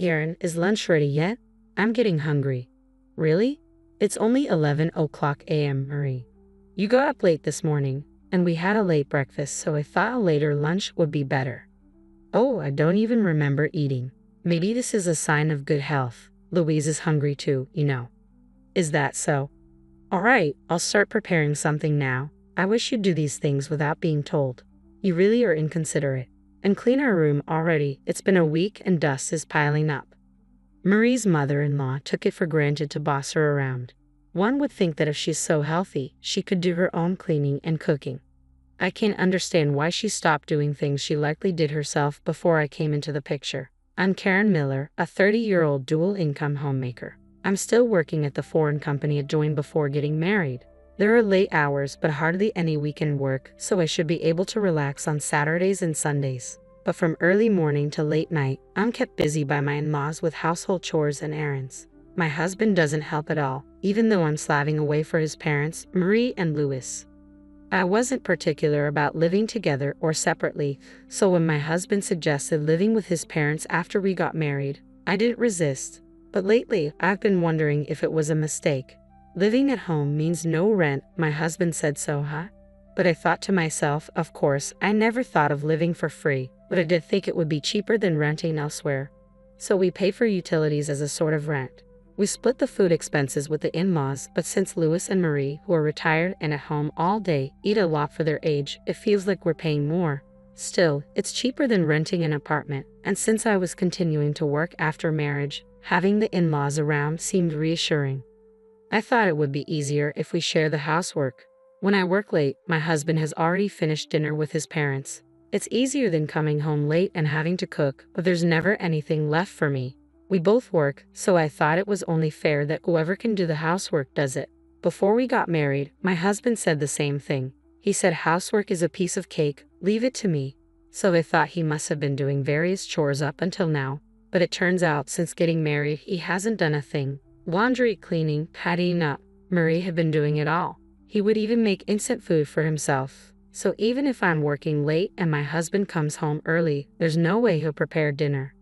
Karen, is lunch ready yet? I'm getting hungry. Really? It's only 11 o'clock a.m., Marie. You got up late this morning, and we had a late breakfast, so I thought a later lunch would be better. Oh, I don't even remember eating. Maybe this is a sign of good health. Louise is hungry too, you know. Is that so? All right, I'll start preparing something now. I wish you'd do these things without being told. You really are inconsiderate. And clean our room already. It's been a week and dust is piling up. Marie's mother-in-law took it for granted to boss her around. One would think that if she's so healthy, she could do her own cleaning and cooking. I can't understand why she stopped doing things she likely did herself before I came into the picture. I'm Karen Miller, a 30-year-old dual-income homemaker. I'm still working at the foreign company I joined before getting married. There are late hours but hardly any weekend work, so I should be able to relax on Saturdays and Sundays. But from early morning to late night, I'm kept busy by my in-laws with household chores and errands. My husband doesn't help at all, even though I'm slaving away for his parents, Marie and Louis. I wasn't particular about living together or separately, so when my husband suggested living with his parents after we got married, I didn't resist. But lately, I've been wondering if it was a mistake. Living at home means no rent, my husband said so, huh? But I thought to myself, of course, I never thought of living for free, but I did think it would be cheaper than renting elsewhere. So we pay for utilities as a sort of rent. We split the food expenses with the in-laws, but since Louis and Marie, who are retired and at home all day, eat a lot for their age, it feels like we're paying more. Still, it's cheaper than renting an apartment, and since I was continuing to work after marriage, having the in-laws around seemed reassuring. I thought it would be easier if we share the housework. When I work late, my husband has already finished dinner with his parents. It's easier than coming home late and having to cook, but there's never anything left for me. We both work, so I thought it was only fair that whoever can do the housework does it. Before we got married, my husband said the same thing. He said housework is a piece of cake, leave it to me. So I thought he must have been doing various chores up until now, but it turns out since getting married he hasn't done a thing. Laundry, cleaning, tidying up, Marie had been doing it all. He would even make instant food for himself. So even if I'm working late and my husband comes home early, there's no way he'll prepare dinner.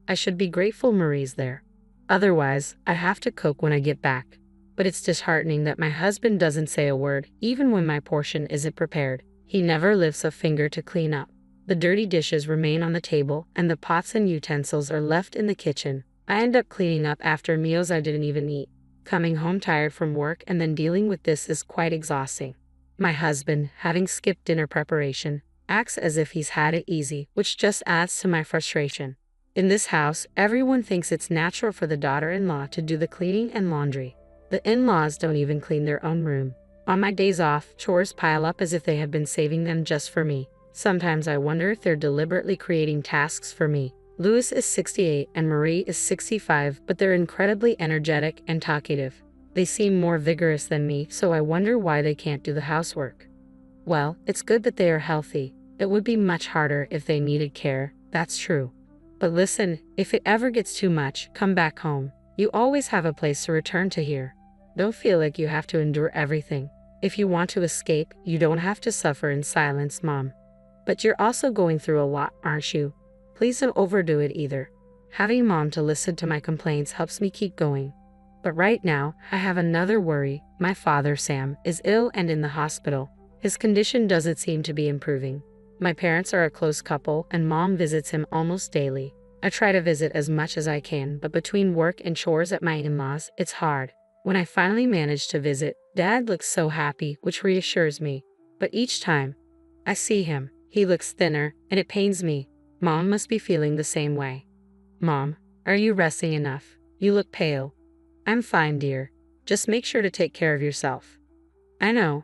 I should be grateful Marie's there. Otherwise, I have to cook when I get back. But it's disheartening that my husband doesn't say a word, even when my portion isn't prepared. He never lifts a finger to clean up. The dirty dishes remain on the table, and the pots and utensils are left in the kitchen. I end up cleaning up after meals I didn't even eat. Coming home tired from work and then dealing with this is quite exhausting. My husband, having skipped dinner preparation, acts as if he's had it easy, which just adds to my frustration. In this house, everyone thinks it's natural for the daughter-in-law to do the cleaning and laundry. The in-laws don't even clean their own room. On my days off, chores pile up as if they have been saving them just for me. Sometimes I wonder if they're deliberately creating tasks for me. Louis is 68 and Marie is 65, but they're incredibly energetic and talkative. They seem more vigorous than me, so I wonder why they can't do the housework. Well, it's good that they are healthy. It would be much harder if they needed care, that's true. But listen, if it ever gets too much, come back home. You always have a place to return to here. Don't feel like you have to endure everything. If you want to escape, you don't have to suffer in silence, Mom. But you're also going through a lot, aren't you? Please don't overdo it either. Having Mom to listen to my complaints helps me keep going. But right now, I have another worry. My father, Sam, is ill and in the hospital. His condition doesn't seem to be improving. My parents are a close couple, and Mom visits him almost daily. I try to visit as much as I can, but between work and chores at my in-laws, it's hard. When I finally manage to visit, Dad looks so happy, which reassures me. But each time I see him, he looks thinner, and it pains me. Mom must be feeling the same way. Mom, are you resting enough? You look pale. I'm fine, dear. Just make sure to take care of yourself. I know.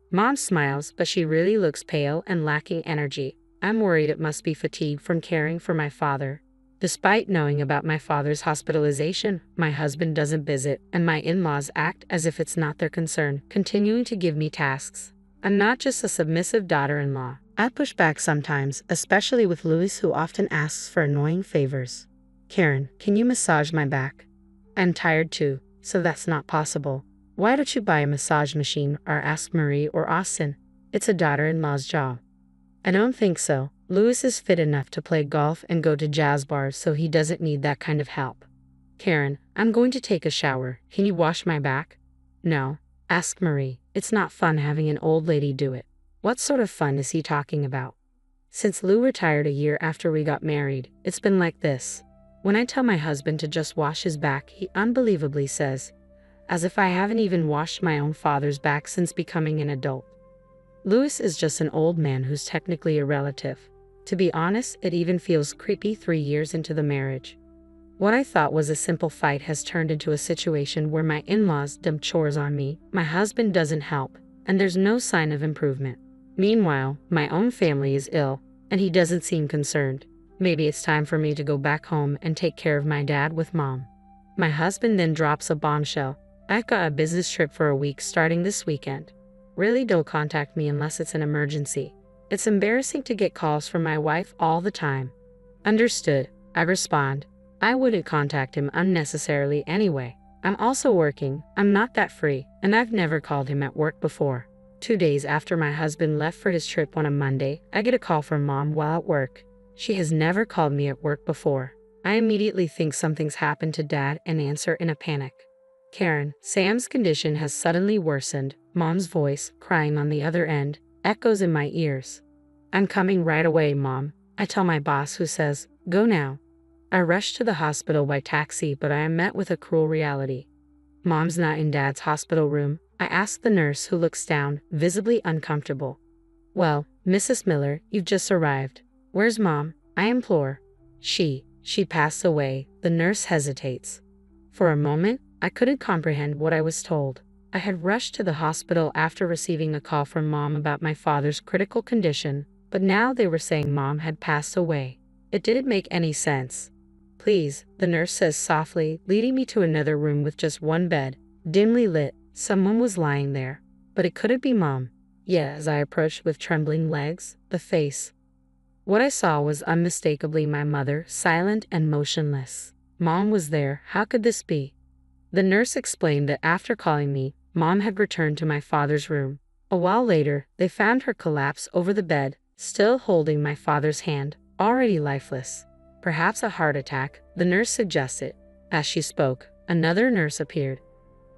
Mom smiles, but she really looks pale and lacking energy. I'm worried it must be fatigue from caring for my father. Despite knowing about my father's hospitalization, my husband doesn't visit, and my in-laws act as if it's not their concern, continuing to give me tasks. I'm not just a submissive daughter-in-law. I push back sometimes, especially with Louis, who often asks for annoying favors. Karen, can you massage my back? I'm tired too, so that's not possible. Why don't you buy a massage machine or ask Marie or Austin? It's a daughter-in-law's job. I don't think so. Louis is fit enough to play golf and go to jazz bars, so he doesn't need that kind of help. Karen, I'm going to take a shower. Can you wash my back? No, asked Marie. It's not fun having an old lady do it. What sort of fun is he talking about? Since Lou retired a year after we got married, it's been like this. When I tell my husband to just wash his back, he unbelievably says, as if I haven't even washed my own father's back since becoming an adult. Louis is just an old man who's technically a relative. To be honest, it even feels creepy 3 years into the marriage. What I thought was a simple fight has turned into a situation where my in-laws dump chores on me, my husband doesn't help, and there's no sign of improvement. Meanwhile, my own family is ill, and he doesn't seem concerned. Maybe it's time for me to go back home and take care of my dad with mom. My husband then drops a bombshell. I've got a business trip for a week starting this weekend. Really, don't contact me unless it's an emergency. It's embarrassing to get calls from my wife all the time. Understood, I respond. I wouldn't contact him unnecessarily anyway. I'm also working, I'm not that free, and I've never called him at work before. 2 days after my husband left for his trip on a Monday, I get a call from mom while at work. She has never called me at work before. I immediately think something's happened to dad and answer in a panic. Karen, Sam's condition has suddenly worsened. Mom's voice, crying on the other end, echoes in my ears. I'm coming right away, Mom, I tell my boss, who says, go now. I rush to the hospital by taxi, but I am met with a cruel reality. Mom's not in Dad's hospital room. I ask the nurse, who looks down, visibly uncomfortable. Well, Mrs. Miller, you've just arrived. Where's Mom? I implore. She passed away. The nurse hesitates. For a moment, I couldn't comprehend what I was told. I had rushed to the hospital after receiving a call from Mom about my father's critical condition, but now they were saying Mom had passed away. It didn't make any sense. Please, the nurse says softly, leading me to another room with just one bed, dimly lit. Someone was lying there, but it couldn't be Mom. Yeah, as I approached with trembling legs, the face. What I saw was unmistakably my mother, silent and motionless. Mom was there. How could this be? The nurse explained that after calling me, Mom had returned to my father's room. A while later, they found her collapse over the bed, still holding my father's hand, already lifeless. Perhaps a heart attack, the nurse suggested. As she spoke, another nurse appeared.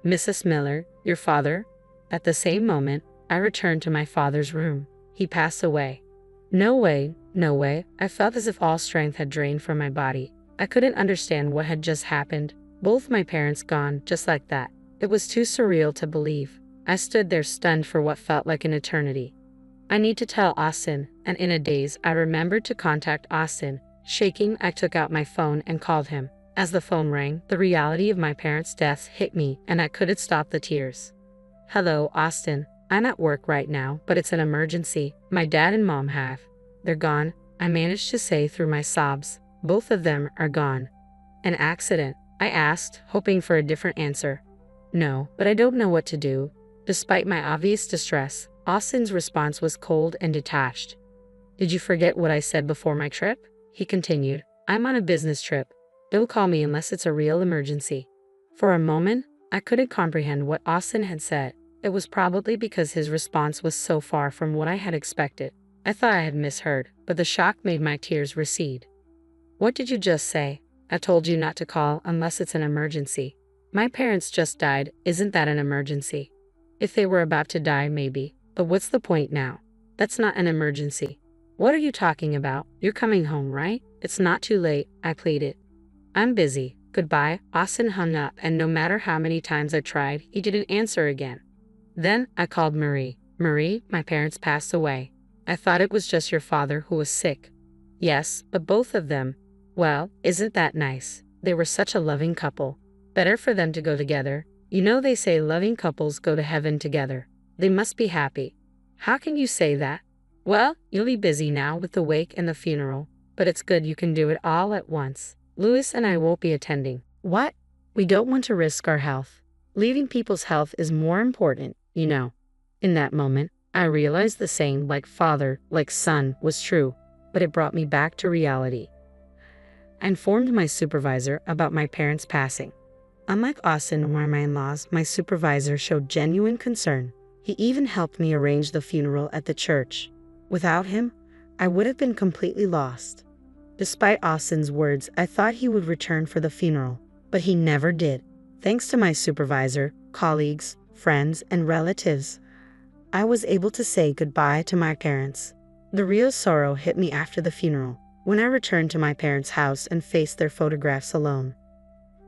Mrs. Miller, your father? At the same moment, I returned to my father's room. He passed away. No way, no way. I felt as if all strength had drained from my body. I couldn't understand what had just happened. Both my parents gone, just like that. It was too surreal to believe. I stood there stunned for what felt like an eternity. I need to tell Austin, and in a daze, I remembered to contact Austin. Shaking, I took out my phone and called him. As the phone rang, the reality of my parents' deaths hit me, and I couldn't stop the tears. Hello, Austin. I'm at work right now, but it's an emergency. My dad and Mom have. They're gone, I managed to say through my sobs. Both of them are gone. An accident? I asked, hoping for a different answer. No, but I don't know what to do. Despite my obvious distress, Austin's response was cold and detached. Did you forget what I said before my trip? He continued. I'm on a business trip. Don't call me unless it's a real emergency. For a moment, I couldn't comprehend what Austin had said. It was probably because his response was so far from what I had expected. I thought I had misheard, but the shock made my tears recede. What did you just say? I told you not to call unless it's an emergency. My parents just died. Isn't that an emergency? If they were about to die, maybe. But what's the point now? That's not an emergency. What are you talking about? You're coming home, right? It's not too late, I pleaded. I'm busy. Goodbye. Austin hung up, and no matter how many times I tried, he didn't answer again. Then I called Marie. Marie, my parents passed away. I thought it was just your father who was sick. Yes, but both of them. Well, isn't that nice? They were such a loving couple. Better for them to go together. You know they say loving couples go to heaven together. They must be happy. How can you say that? Well, you'll be busy now with the wake and the funeral, but it's good you can do it all at once. Louis and I won't be attending. What? We don't want to risk our health. Leaving people's health is more important, you know. In that moment, I realized the saying like father, like son was true, but it brought me back to reality. I informed my supervisor about my parents' passing. Unlike Austin or my in-laws, my supervisor showed genuine concern. He even helped me arrange the funeral at the church. Without him, I would have been completely lost. Despite Austin's words, I thought he would return for the funeral, but he never did. Thanks to my supervisor, colleagues, friends, and relatives, I was able to say goodbye to my parents. The real sorrow hit me after the funeral, when I returned to my parents' house and faced their photographs alone.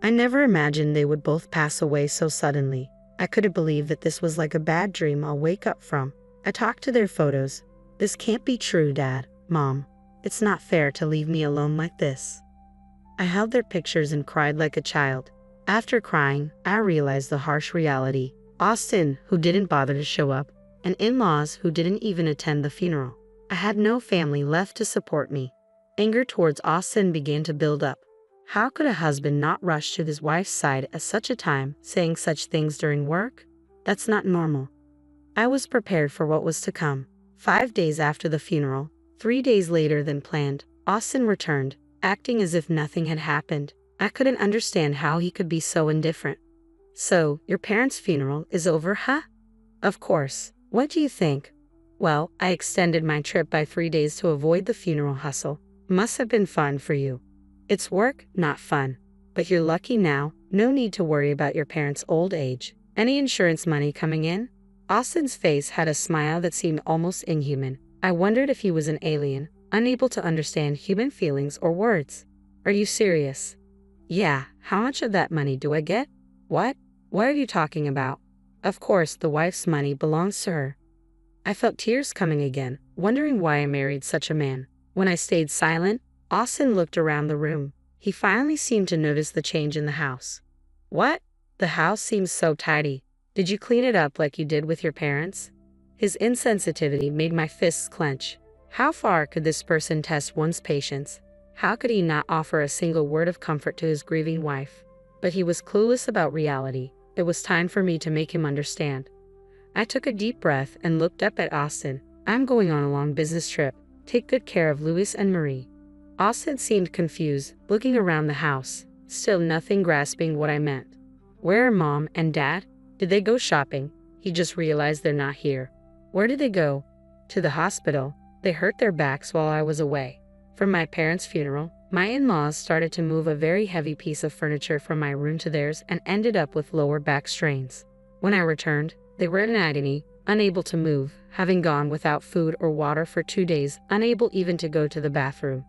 I never imagined they would both pass away so suddenly. I couldn't believe that this was like a bad dream I'll wake up from. I talked to their photos. This can't be true, Dad, Mom. It's not fair to leave me alone like this. I held their pictures and cried like a child. After crying, I realized the harsh reality. Austin, who didn't bother to show up, and in-laws who didn't even attend the funeral. I had no family left to support me. Anger towards Austin began to build up. How could a husband not rush to his wife's side at such a time, saying such things during work? That's not normal. I was prepared for what was to come. 5 days after the funeral, 3 days later than planned, Austin returned, acting as if nothing had happened. I couldn't understand how he could be so indifferent. So, your parents' funeral is over, huh? Of course. What do you think? Well, I extended my trip by 3 days to avoid the funeral hustle. Must have been fun for you. It's work, not fun. But you're lucky now, no need to worry about your parents' old age. Any insurance money coming in? Austin's face had a smile that seemed almost inhuman. I wondered if he was an alien, unable to understand human feelings or words. Are you serious? Yeah, how much of that money do I get? What? What are you talking about? Of course, the wife's money belongs to her. I felt tears coming again, wondering why I married such a man. When I stayed silent, Austin looked around the room. He finally seemed to notice the change in the house. What? The house seems so tidy. Did you clean it up like you did with your parents? His insensitivity made my fists clench. How far could this person test one's patience? How could he not offer a single word of comfort to his grieving wife? But he was clueless about reality. It was time for me to make him understand. I took a deep breath and looked up at Austin. I'm going on a long business trip. Take good care of Louis and Marie. Austin seemed confused, looking around the house, still nothing grasping what I meant. Where are Mom and Dad? Did they go shopping? He just realized they're not here. Where did they go? To the hospital. They hurt their backs while I was away. For my parents' funeral, my in-laws started to move a very heavy piece of furniture from my room to theirs and ended up with lower back strains. When I returned, they were in agony, unable to move, having gone without food or water for 2 days, unable even to go to the bathroom.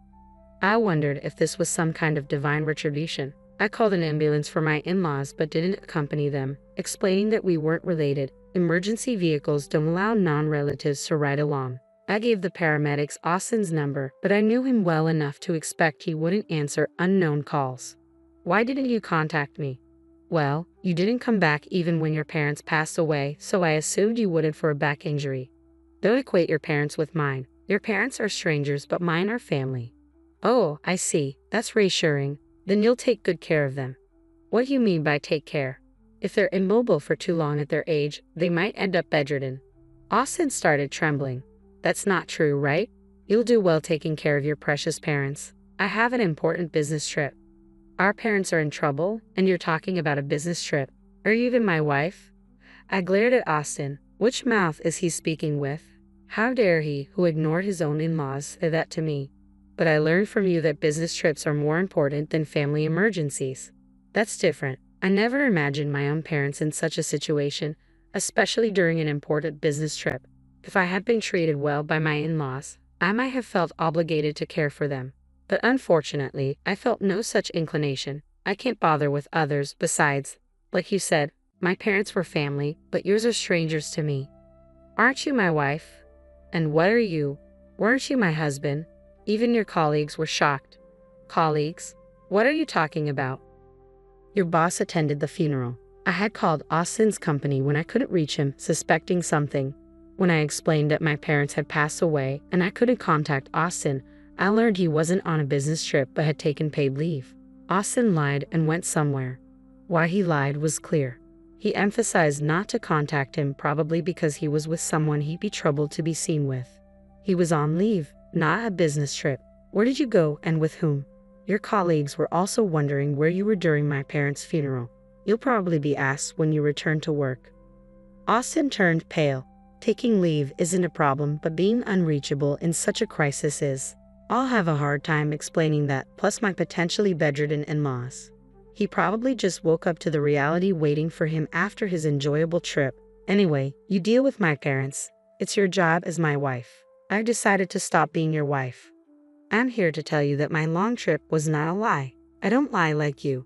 I wondered if this was some kind of divine retribution. I called an ambulance for my in-laws but didn't accompany them, explaining that we weren't related. Emergency vehicles don't allow non-relatives to ride along. I gave the paramedics Austin's number, but I knew him well enough to expect he wouldn't answer unknown calls. Why didn't you contact me? Well, you didn't come back even when your parents passed away, so I assumed you wouldn't for a back injury. Don't equate your parents with mine. Your parents are strangers, but mine are family. Oh, I see. That's reassuring. Then you'll take good care of them. What do you mean by take care? If they're immobile for too long at their age, they might end up bedridden. Austin started trembling. That's not true, right? You'll do well taking care of your precious parents. I have an important business trip. Our parents are in trouble, and you're talking about a business trip. Are you even my wife? I glared at Austin. Which mouth is he speaking with? How dare he, who ignored his own in-laws, say that to me? But I learned from you that business trips are more important than family emergencies. That's different. I never imagined my own parents in such a situation, especially during an important business trip. If I had been treated well by my in-laws, I might have felt obligated to care for them. But unfortunately, I felt no such inclination. I can't bother with others. Besides, like you said, my parents were family, but yours are strangers to me. Aren't you my wife? And what are you? Weren't you my husband? Even your colleagues were shocked. Colleagues? What are you talking about? Your boss attended the funeral. I had called Austin's company when I couldn't reach him, suspecting something. When I explained that my parents had passed away and I couldn't contact Austin, I learned he wasn't on a business trip but had taken paid leave. Austin lied and went somewhere. Why he lied was clear. He emphasized not to contact him, probably because he was with someone he'd be troubled to be seen with. He was on leave, not a business trip. Where did you go and with whom? Your colleagues were also wondering where you were during my parents' funeral. You'll probably be asked when you return to work. Austin turned pale. Taking leave isn't a problem, but being unreachable in such a crisis is. I'll have a hard time explaining that, plus my potentially bedridden in-laws. He probably just woke up to the reality waiting for him after his enjoyable trip. Anyway, you deal with my parents. It's your job as my wife. I've decided to stop being your wife. I'm here to tell you that my long trip was not a lie. I don't lie like you.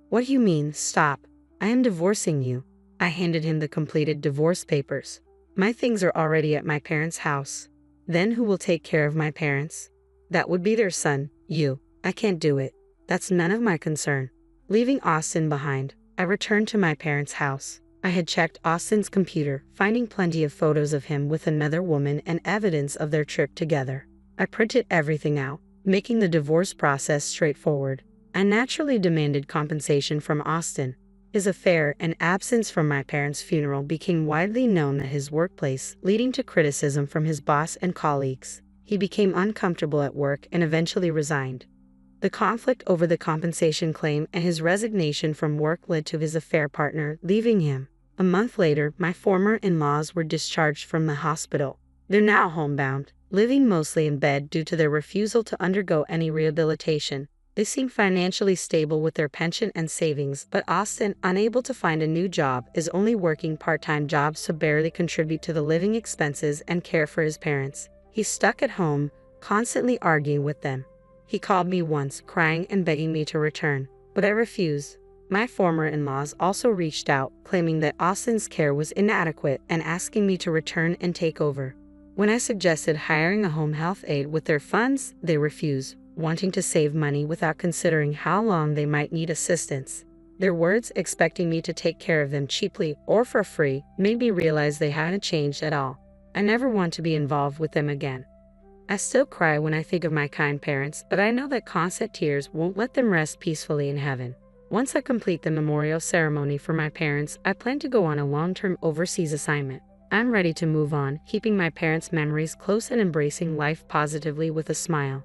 What do you mean, stop? I am divorcing you. I handed him the completed divorce papers. My things are already at my parents' house. Then who will take care of my parents? That would be their son, you. I can't do it. That's none of my concern. Leaving Austin behind, I returned to my parents' house. I had checked Austin's computer, finding plenty of photos of him with another woman and evidence of their trip together. I printed everything out, making the divorce process straightforward. I naturally demanded compensation from Austin. His affair and absence from my parents' funeral became widely known at his workplace, leading to criticism from his boss and colleagues. He became uncomfortable at work and eventually resigned. The conflict over the compensation claim and his resignation from work led to his affair partner leaving him. A month later, my former in-laws were discharged from the hospital. They're now homebound, living mostly in bed due to their refusal to undergo any rehabilitation. They seem financially stable with their pension and savings, but Austin, unable to find a new job, is only working part-time jobs to barely contribute to the living expenses and care for his parents. He's stuck at home, constantly arguing with them. He called me once, crying and begging me to return, but I refused. My former in-laws also reached out, claiming that Austin's care was inadequate and asking me to return and take over. When I suggested hiring a home health aide with their funds, they refused, wanting to save money without considering how long they might need assistance. Their words, expecting me to take care of them cheaply or for free, made me realize they hadn't changed at all. I never want to be involved with them again. I still cry when I think of my kind parents, but I know that constant tears won't let them rest peacefully in heaven. Once I complete the memorial ceremony for my parents, I plan to go on a long-term overseas assignment. I'm ready to move on, keeping my parents' memories close and embracing life positively with a smile.